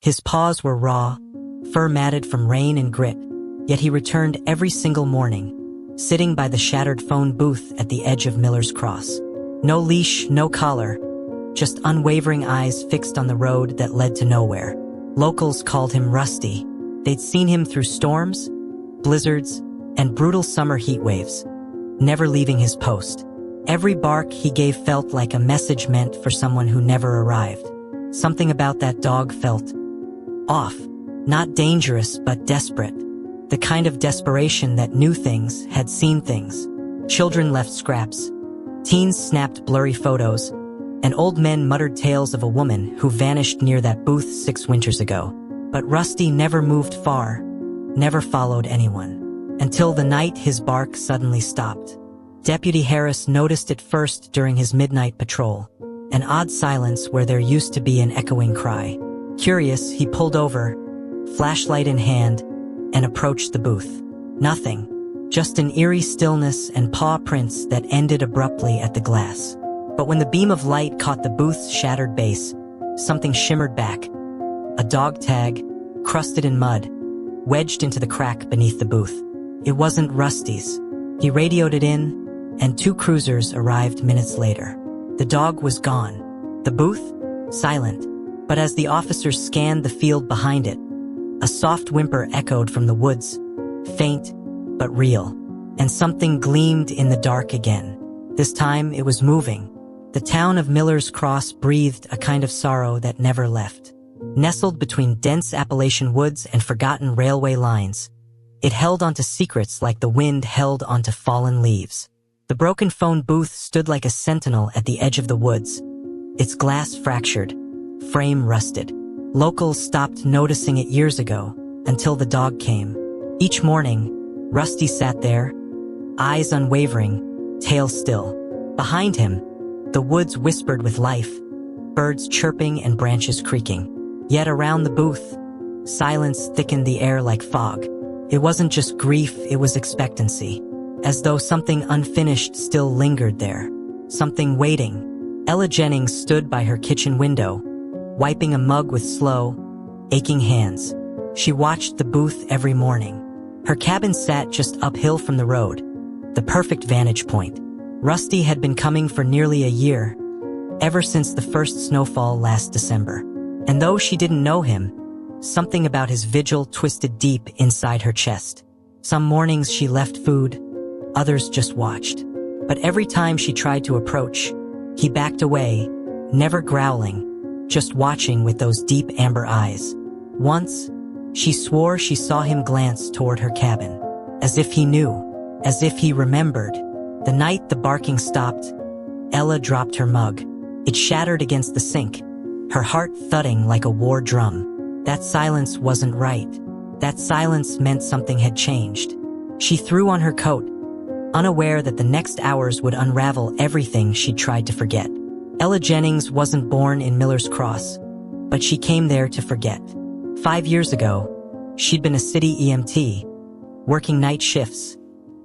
His paws were raw, fur matted from rain and grit, yet he returned every single morning, sitting by the shattered phone booth at the edge of Miller's Cross. No leash, no collar, just unwavering eyes fixed on the road that led to nowhere. Locals called him Rusty. They'd seen him through storms, blizzards, and brutal summer heat waves, never leaving his post. Every bark he gave felt like a message meant for someone who never arrived. Something about that dog felt off. Not dangerous, but desperate. The kind of desperation that knew things, had seen things. Children left scraps. Teens snapped blurry photos, and old men muttered tales of a woman who vanished near that booth 6 winters ago. But Rusty never moved far, never followed anyone. Until the night his bark suddenly stopped. Deputy Harris noticed it first during his midnight patrol, an odd silence where there used to be an echoing cry. Curious, he pulled over, flashlight in hand, and approached the booth. Nothing, just an eerie stillness and paw prints that ended abruptly at the glass. But when the beam of light caught the booth's shattered base, something shimmered back. A dog tag, crusted in mud, wedged into the crack beneath the booth. It wasn't Rusty's. He radioed it in, and 2 cruisers arrived minutes later. The dog was gone. The booth? Silent. But as the officers scanned the field behind it, a soft whimper echoed from the woods, faint but real. And something gleamed in the dark again. This time it was moving. The town of Miller's Cross breathed a kind of sorrow that never left. Nestled between dense Appalachian woods and forgotten railway lines, it held onto secrets like the wind held onto fallen leaves. The broken phone booth stood like a sentinel at the edge of the woods, its glass fractured, frame rusted. Locals stopped noticing it years ago, until the dog came. Each morning, Rusty sat there, eyes unwavering, tail still. Behind him, the woods whispered with life, birds chirping and branches creaking. Yet around the booth, silence thickened the air like fog. It wasn't just grief, it was expectancy. As though something unfinished still lingered there. Something waiting. Ella Jennings stood by her kitchen window, wiping a mug with slow, aching hands. She watched the booth every morning. Her cabin sat just uphill from the road, the perfect vantage point. Rusty had been coming for nearly a year, ever since the first snowfall last December. And though she didn't know him, something about his vigil twisted deep inside her chest. Some mornings she left food, others just watched. But every time she tried to approach, he backed away, never growling, just watching with those deep amber eyes. Once, she swore she saw him glance toward her cabin, as if he knew, as if he remembered. The night the barking stopped, Ella dropped her mug. It shattered against the sink, her heart thudding like a war drum. That silence wasn't right. That silence meant something had changed. She threw on her coat, unaware that the next hours would unravel everything she'd tried to forget. Ella Jennings wasn't born in Miller's Cross, but she came there to forget. 5 years ago, she'd been a city EMT, working night shifts,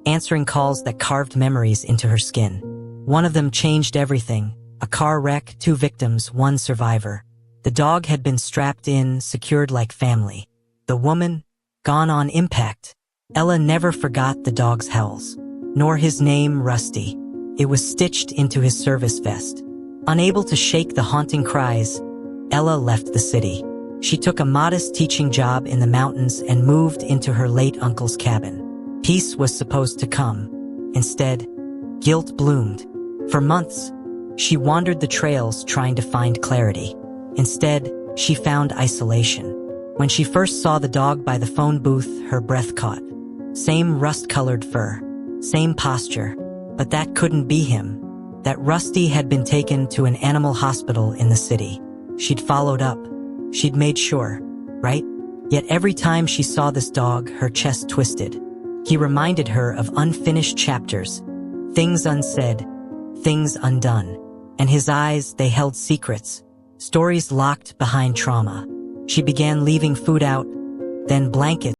answering calls that carved memories into her skin. One of them changed everything. A car wreck, 2 victims, 1 survivor. The dog had been strapped in, secured like family. The woman, gone on impact. Ella never forgot the dog's howls, nor his name, Rusty. It was stitched into his service vest. Unable to shake the haunting cries, Ella left the city. She took a modest teaching job in the mountains and moved into her late uncle's cabin. Peace was supposed to come. Instead, guilt bloomed. For months, she wandered the trails trying to find clarity. Instead, she found isolation. When she first saw the dog by the phone booth, her breath caught. Same rust-colored fur, same posture, but that couldn't be him. That Rusty had been taken to an animal hospital in the city. She'd followed up. She'd made sure, right? Yet every time she saw this dog, her chest twisted. He reminded her of unfinished chapters, things unsaid, things undone. And his eyes, they held secrets, stories locked behind trauma. She began leaving food out, then blankets.